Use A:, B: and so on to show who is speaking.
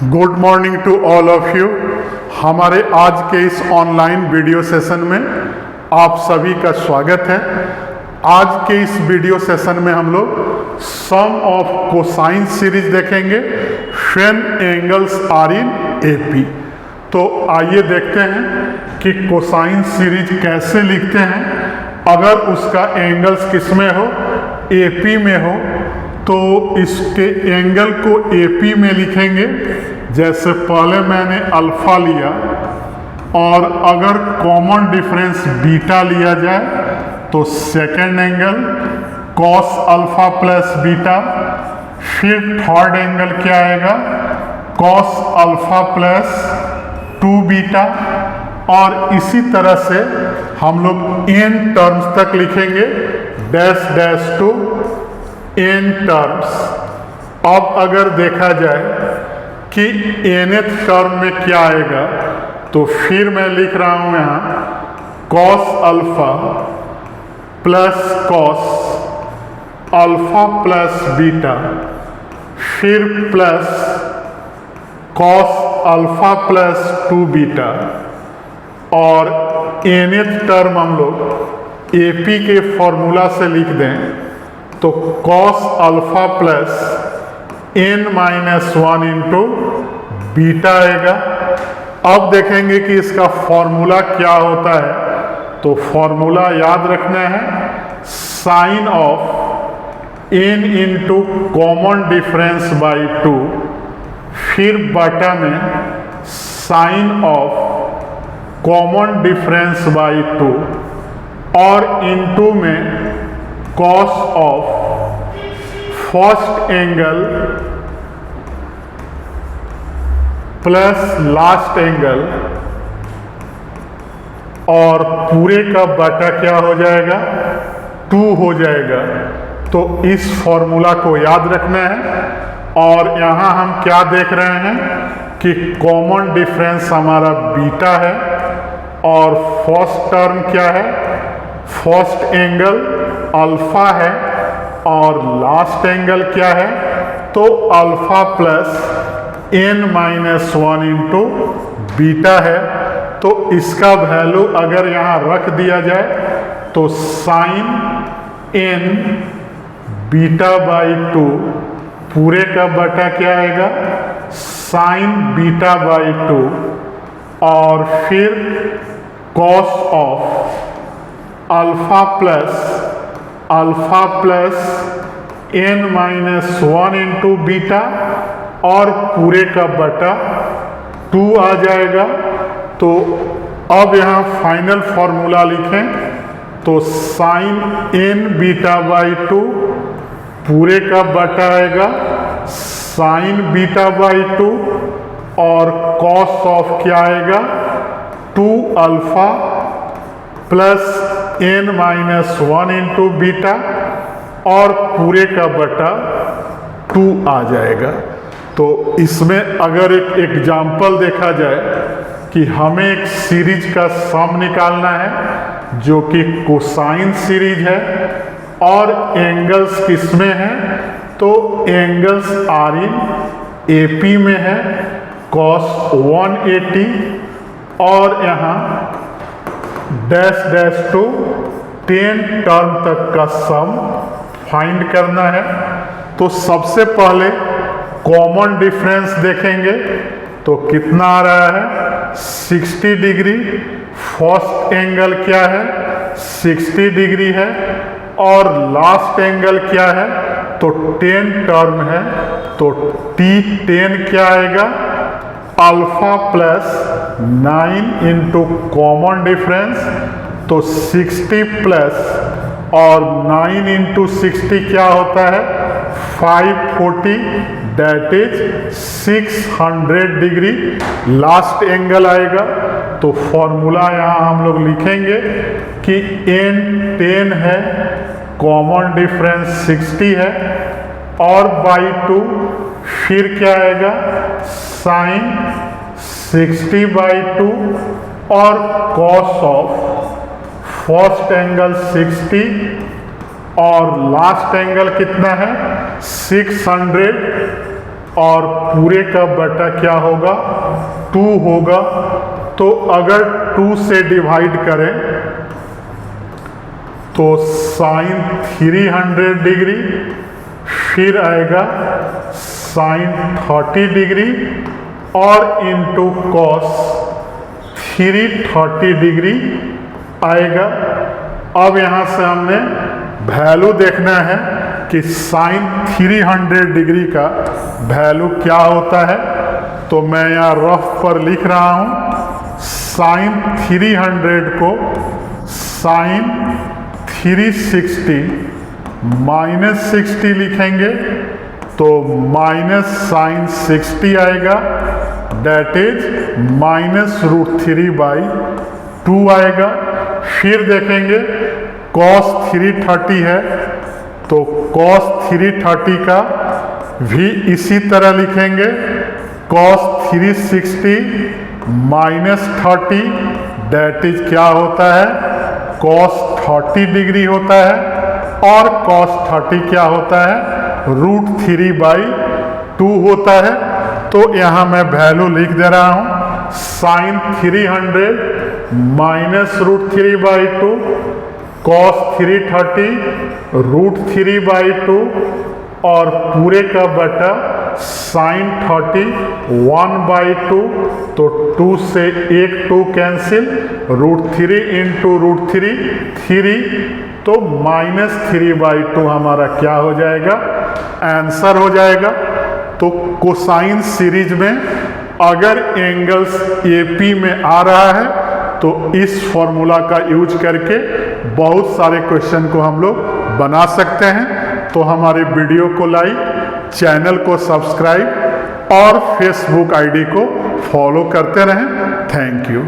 A: Good morning to all of you. हमारे आज के इस ऑनलाइन वीडियो सेशन में आप सभी का स्वागत है। आज के इस वीडियो सेशन में हम लोग सम ऑफ कोसाइन सीरीज देखेंगे when angles are in AP. तो आइए देखते हैं कि कोसाइन सीरीज कैसे लिखते हैं। अगर उसका एंगल्स किस में हो, एपी में हो, तो इसके एंगल को एपी में लिखेंगे। जैसे पहले मैंने अल्फा लिया और अगर कॉमन डिफरेंस बीटा लिया जाए तो second angle cos alpha plus beta, फिर थर्ड एंगल क्या आएगा कॉस अल्फा प्लस 2 बीटा, और इसी तरह से हम लोग n टर्म्स तक लिखेंगे dash dash to n terms. अब अगर देखा जाए कि nth टर्म में क्या आएगा तो फिर मैं लिख रहा हूं यहाँ cos alpha plus cos alpha plus beta, फिर plus cos alpha plus 2 beta, और nth टर्म हम लोग एपी के फॉर्मूला से लिख दें तो cos alpha plus n-1 into beta आएगा। अब देखेंगे कि इसका फॉर्मूला क्या होता है। तो फॉर्मूला याद रखना है sine of n into common difference by 2, फिर बटा में sine of common difference by 2 और इंटू में cos of first angle plus last angle, और पूरे का बटा क्या हो जाएगा 2 हो जाएगा। तो इस फॉर्मूला को याद रखना है। और यहाँ हम क्या देख रहे हैं कि कॉमन डिफरेंस हमारा बीटा है और फर्स्ट टर्म क्या है, फर्स्ट एंगल अल्फा है और लास्ट एंगल क्या है तो alpha plus n-1 into beta है। तो इसका वैल्यू अगर यहाँ रख दिया जाए तो साइन n बीटा बाई 2 पूरे का बटा क्या आएगा साइन बीटा बाई 2, और फिर cos of alpha plus n-1 into beta और पूरे का बटा 2 आ जाएगा। तो अब यहाँ फाइनल फॉर्मूला लिखें तो साइन n बीटा बाई 2 पूरे का बटा आएगा साइन बीटा बाई 2, और कॉस ऑफ क्या आएगा 2 alpha plus n-1 into beta और पूरे का बटा 2 आ जाएगा। तो इसमें अगर एक एग्जाम्पल देखा जाए कि हमें एक सीरीज का सम निकालना है जो कि कोसाइन सीरीज है और एंगल्स किसमें है तो एंगल्स आर इन एपी में है कॉस 180, और यहाँ डैश डैश टू 10 टर्म तक का सम फाइंड करना है। तो सबसे पहले कॉमन डिफरेंस देखेंगे तो कितना आ रहा है 60 डिग्री। फर्स्ट एंगल क्या है 60 डिग्री है और लास्ट एंगल क्या है तो 10 टर्म है। तो T10 क्या आएगा alpha plus 9 into common difference, तो 60 प्लस और 9 इंटू 60 क्या होता है 540, that is 600 degree last angle आएगा। तो फॉर्मूला यहाँ हम लोग लिखेंगे कि n10 है, कॉमन डिफरेंस 60 है और बाई 2, फिर क्या आएगा साइन 60 बाई 2 और कॉस ऑफ फर्स्ट एंगल 60 और लास्ट एंगल कितना है 600, और पूरे का बटा क्या होगा 2 होगा। तो अगर 2 से डिवाइड करें तो साइन 300 डिग्री, फिर आएगा साइन 30 डिग्री और इनटू कॉस 330 डिग्री आएगा। अब यहाँ से हमने वैल्यू देखना है कि साइन 300 डिग्री का वैल्यू क्या होता है। तो मैं यहाँ रफ पर लिख रहा हूँ, साइन 300 को साइन 360 माइनस 60 लिखेंगे तो माइनस साइन 60 आएगा, डेट इज माइनस √3/2 आएगा। फिर देखेंगे कॉस 330 है तो कॉस 330 का भी इसी तरह लिखेंगे, कॉस 360 माइनस 30 डेट इज क्या होता है कॉस 30 डिग्री होता है और कॉस 30 क्या होता है √3/2 होता है। तो यहाँ मैं वैल्यू लिख दे रहा हूँ, साइन 300 माइनस √3/2 कॉस 330 √3/2 और पूरे का बटा साइन 30 1/2। तो 2 से एक 2 कैंसिल, √3 इंटू √3 3, तो माइनस 3/2 हमारा क्या हो जाएगा आंसर हो जाएगा। तो कोसाइन सीरीज में अगर एंगल्स AP में आ रहा है तो इस फॉर्मूला का यूज करके बहुत सारे क्वेश्चन को हम लोग बना सकते हैं। तो हमारे वीडियो को लाइक, चैनल को सब्सक्राइब और फेसबुक आईडी को फॉलो करते रहें। Thank you.